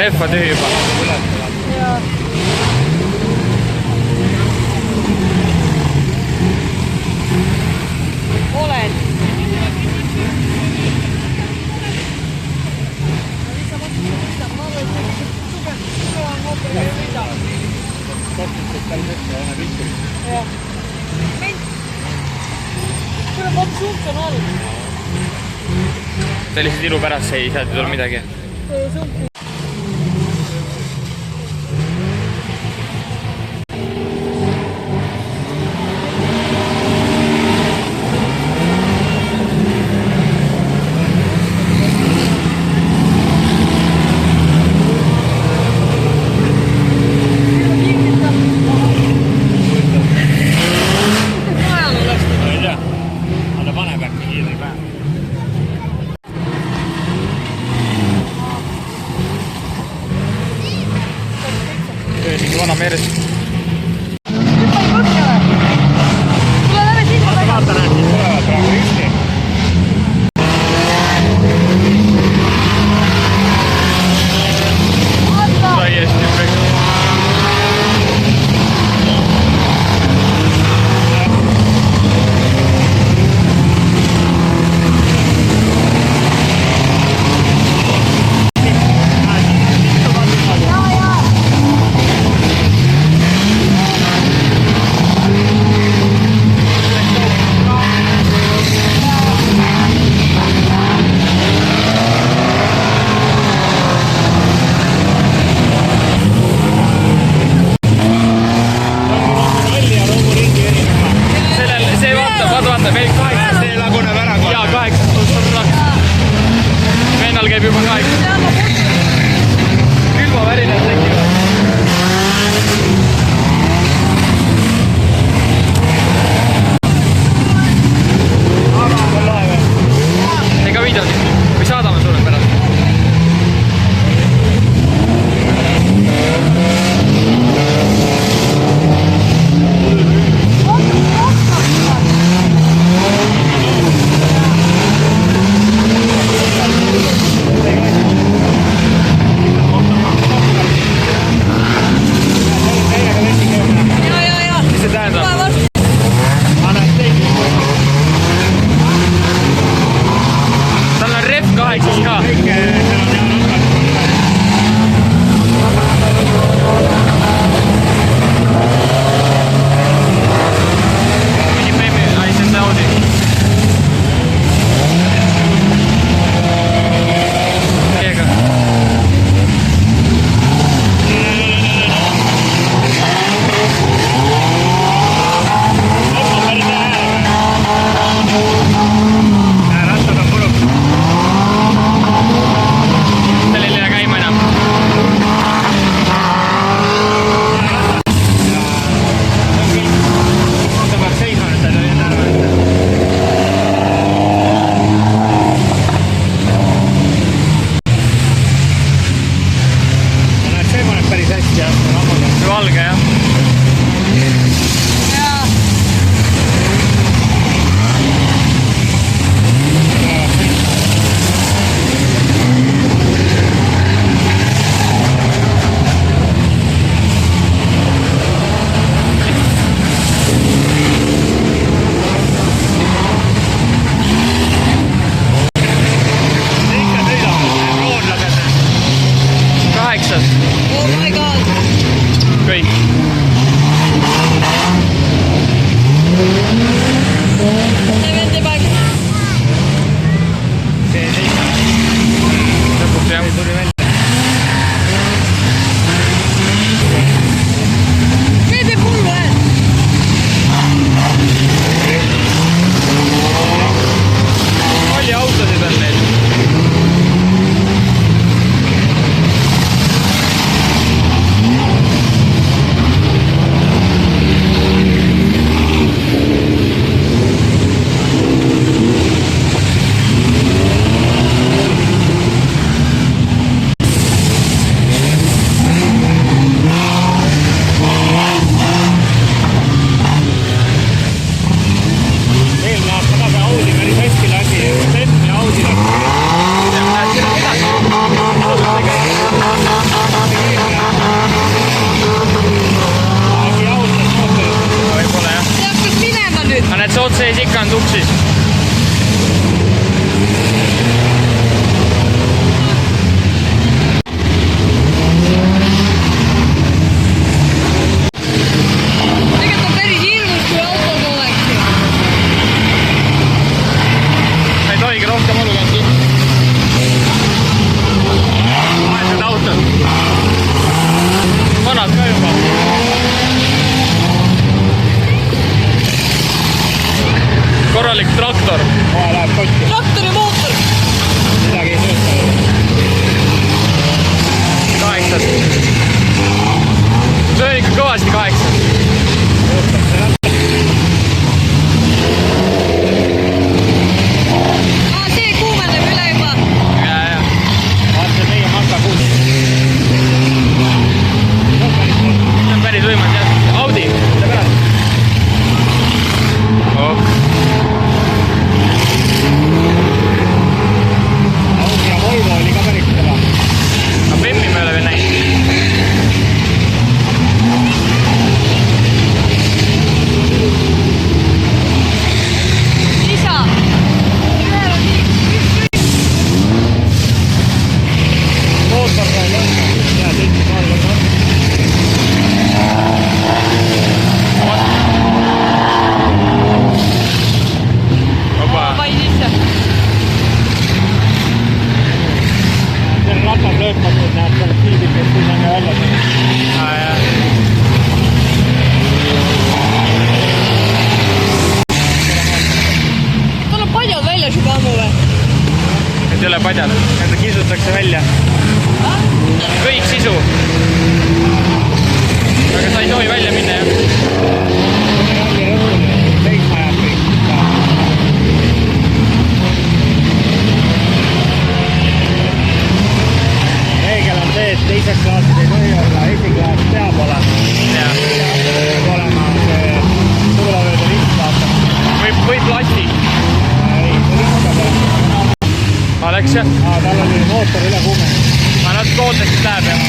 F on tühi juba. Jaa. Olen. Jah. Kuule, vaat suht on all. Sellise tiru pärast ei saa tule midagi. Suht. Vana meres. Vaata näed, siis tulevad praegu risti. Täiesti kõik. Vennal käib juba kaik. Külmavärinad tekivad. Ega videosid või saadame sulle pärast. tagantuksi. Tegelikult on päris hirmus, kui autoga oleks. Ei tohigi rohkem olla käsi. Vaesed autod. Vanad ka juba. Korralik traktor. Kohe läheb kotti. Traktori mootor. Midagi ei tööta. 8. See on ikka kõvasti 8. See kuumeneb üle juba. Ja. Vaata meie mankakuus. See on päris võimas jah. Audi, mida pärast? Oh. Audi ja Volvo oli ka päris kõva. Aga Bemmi me ei ole veel näinud. Isa. Mootor sai lõhna. Ja sõitis valge ka. Opa. Vai sisse. See on ratad lööpatud, näed, sellest siidib, et kui on välja tulnud. Jah. Tal on padjad väljas juba ammu või? Need ei ole padjad. Need kisutakse välja. Kõik sisu. Aga sa ei tohi välja minna jah. Seisma jääb kõik. Reegel on see, et teiseks klaasid ei tohi olla, esiklaas peab olema. Ja. Peab olema see turvavööde list vaatama. Või plasti. Ei, see list peab olema. Läks jah. Tal oli mootor üle kuumenud. Aga natuke ootest läheb jah.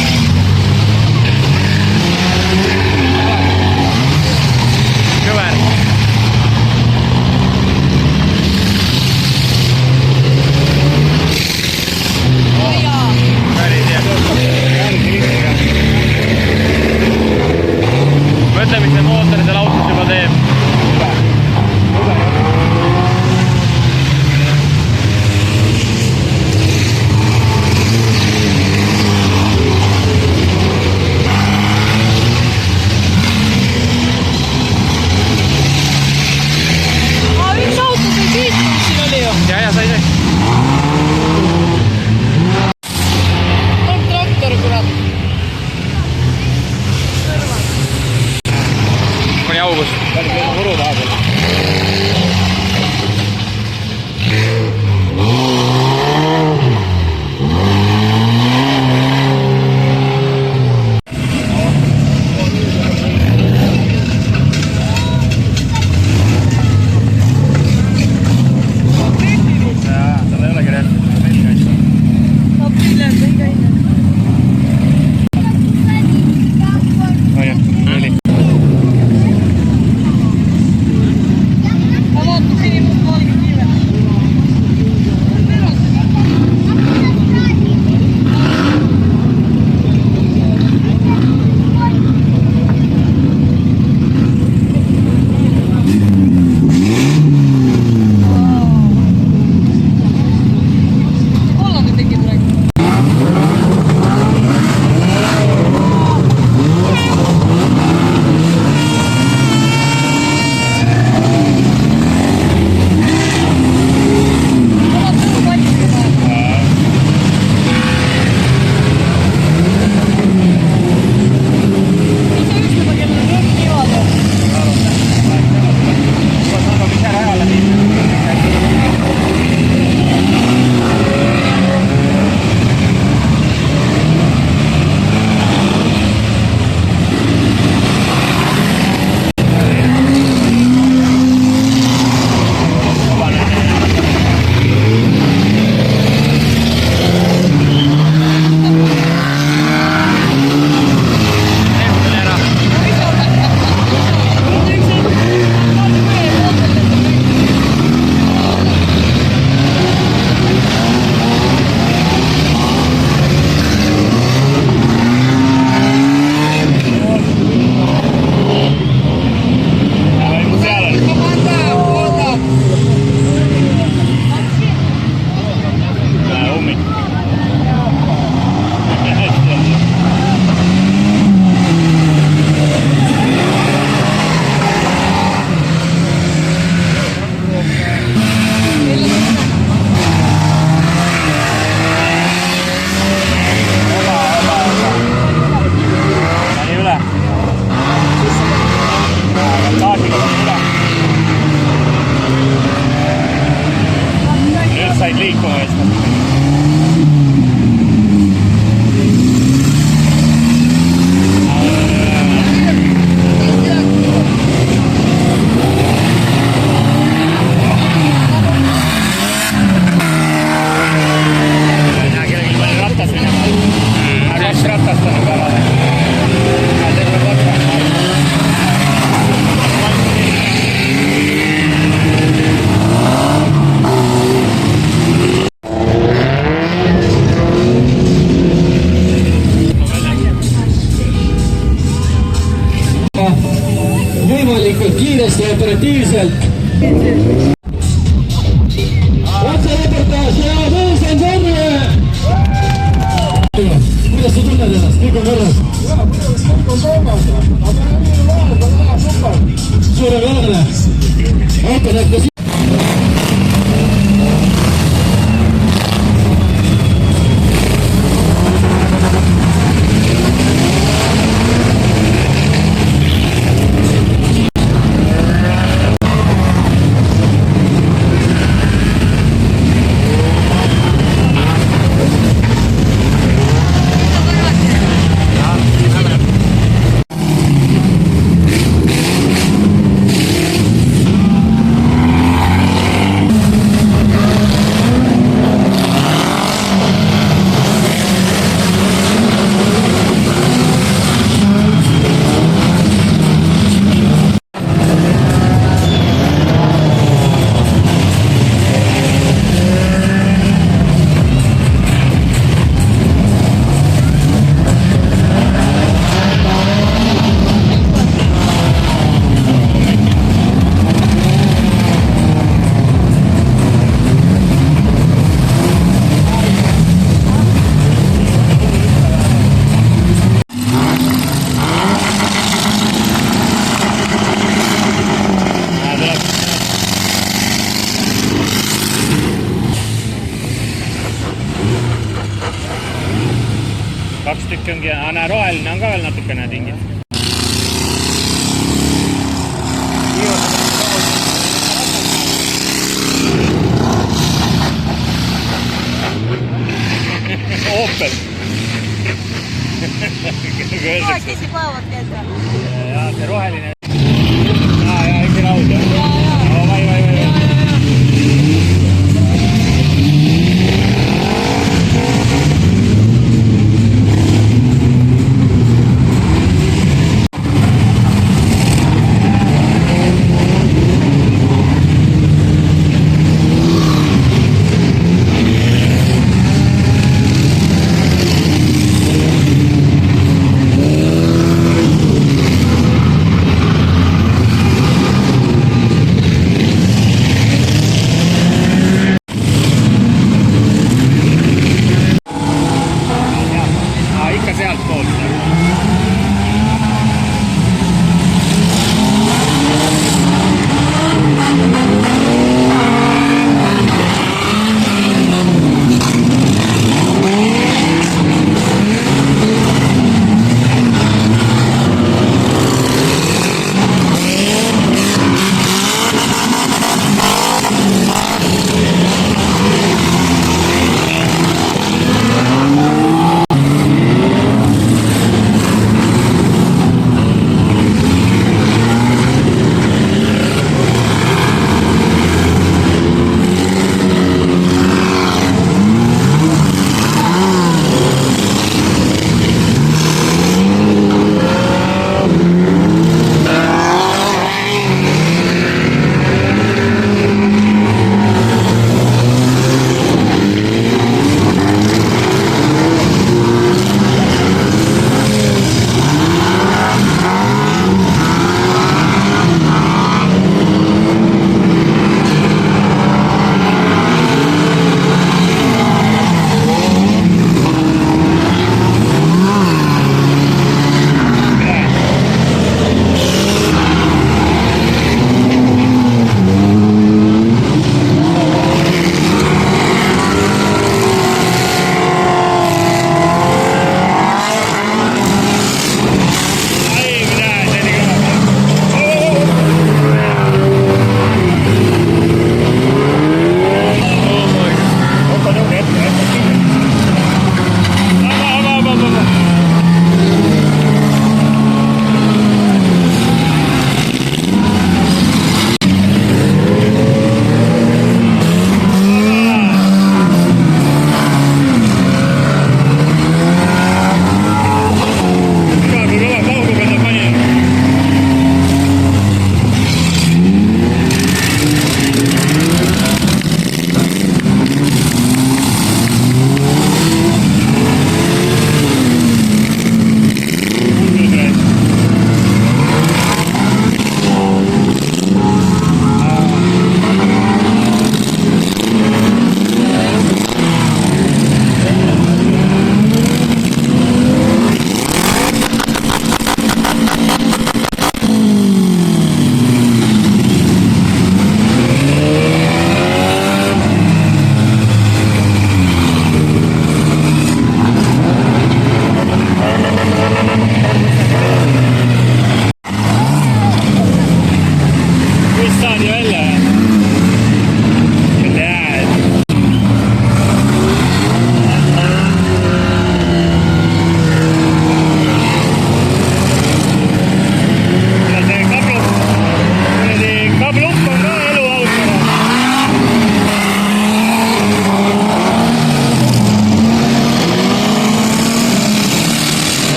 Kõver. Päris jah. Mõtle, mis see mootor seal autos juba teeb. eest. kellelgi pani ratas minema. Kaks ratast on peale. Terve korra. võimalikult kiiresti ja operatiivselt. Otsereportaaž ja tõusen korre! Kuidas sa tunned ennast? Kõik on korras? Suurepärane! Auto näeb ka siin. Kaks tükki ongi, näe roheline on ka veel natukene tingid. Opel. Kahekesi päevad käid või? Ja see roheline. Ja ikka raud. Vai.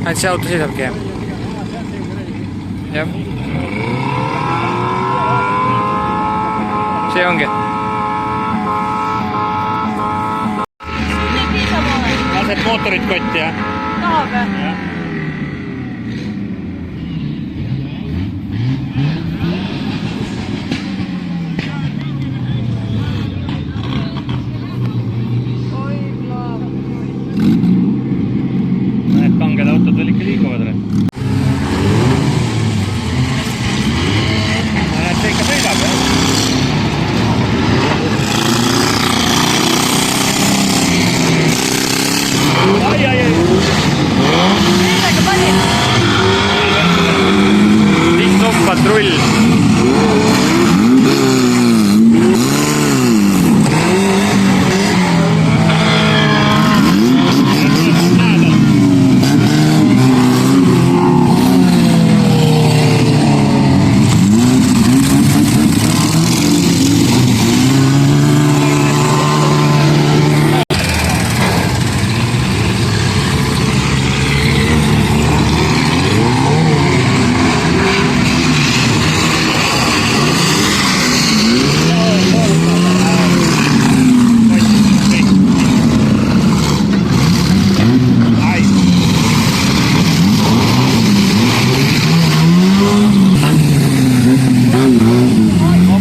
ainult see auto sõidabki, jah? Jah. See ongi. Lased mootorit kotti, jah? Tahab, jah? Jah. Oi, klaar. Need kanged autod veel ikka liiguvad. Näed, see ikka sõidab, jah? Ai. Millega pani? TikTok patrull.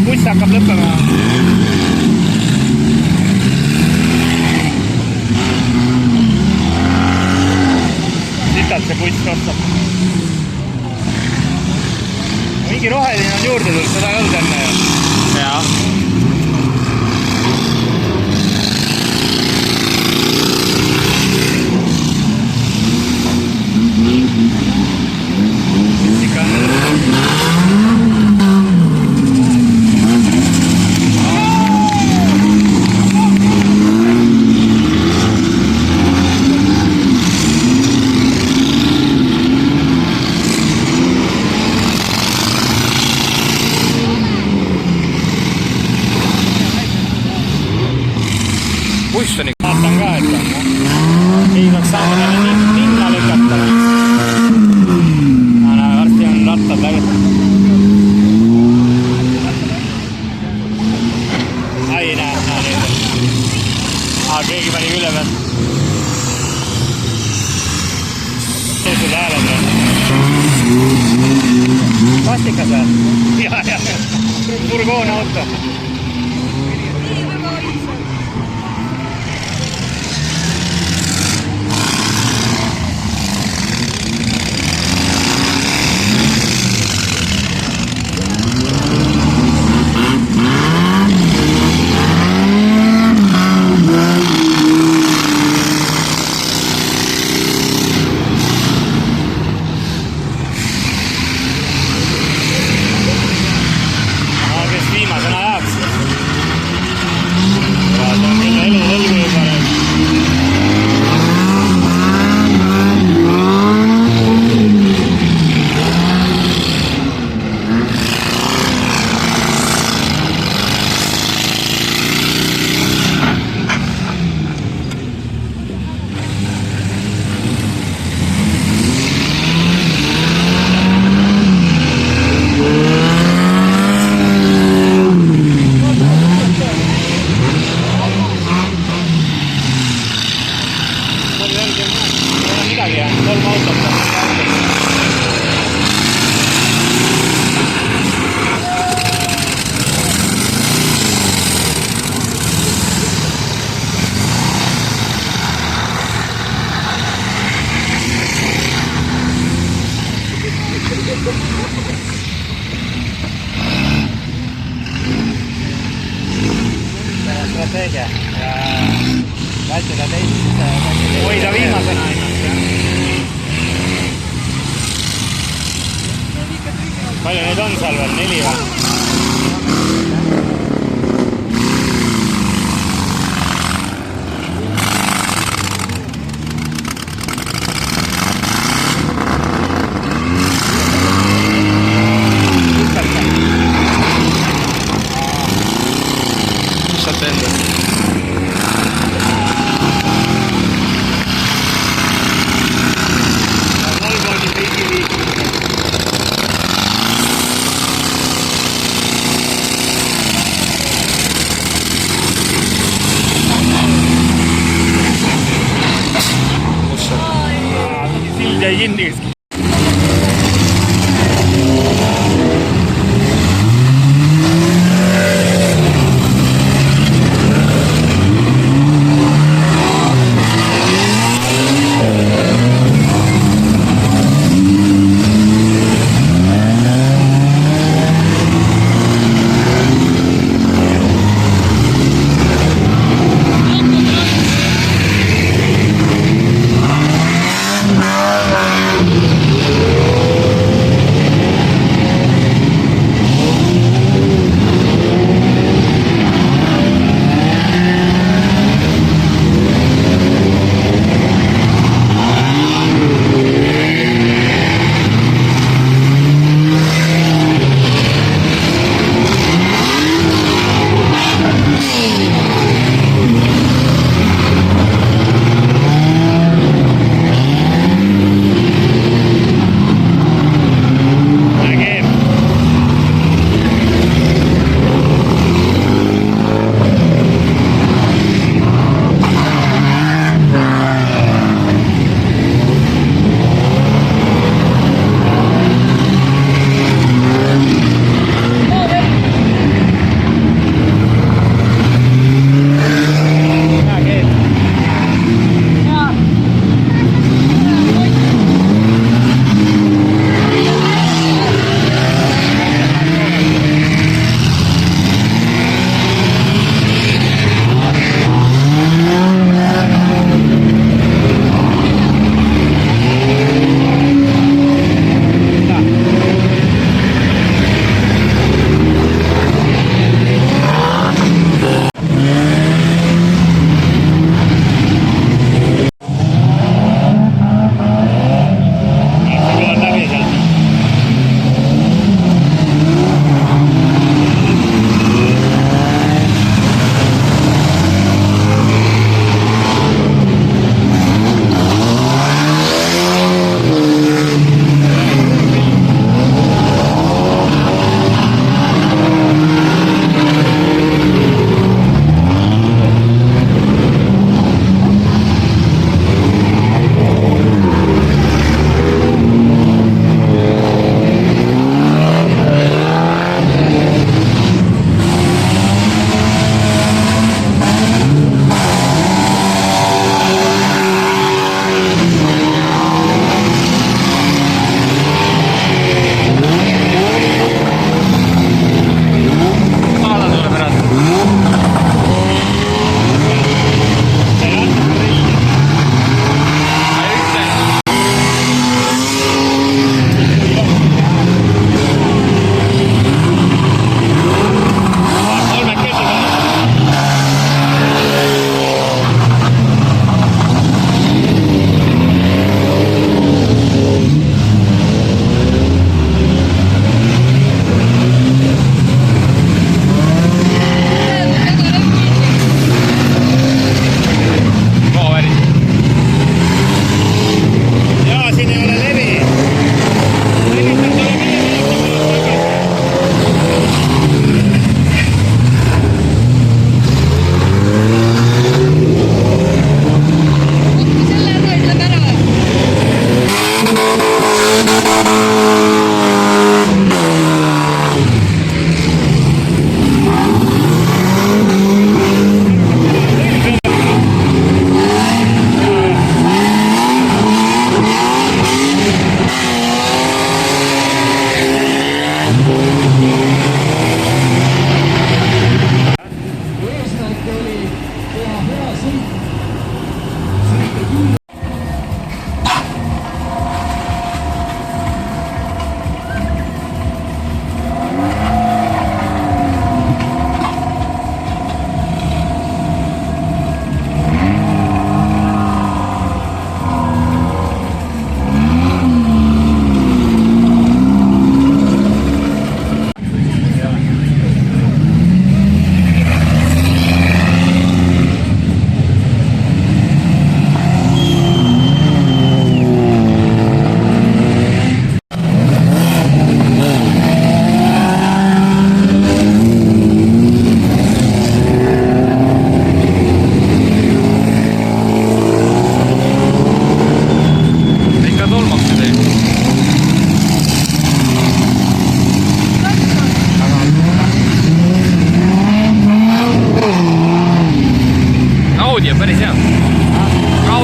Buss hakkab lõppema. Sitalt see buss kostab. Mingi roheline on juurde tulnud, seda ei olnud enne. Jaa. Buss on ikka. Vaatan ka, et on. Ei peaks saama talle linna lükata. Varsti on rattad läbi. Ai, näe. Keegi pani üle peal. See sul hääled on. Plastikas või? Ja. Furgoon auto. Nii väga õitseb. Kes viimasena jääks? See on küll elu võlgu juba. Midagi jah, 3 autot on. Strateegia ja vältida teist. Hoida viimasena ennast, jah. Palju neid on seal veel? 4 või? Saate enda. jäi kinni .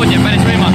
ja päris võimas.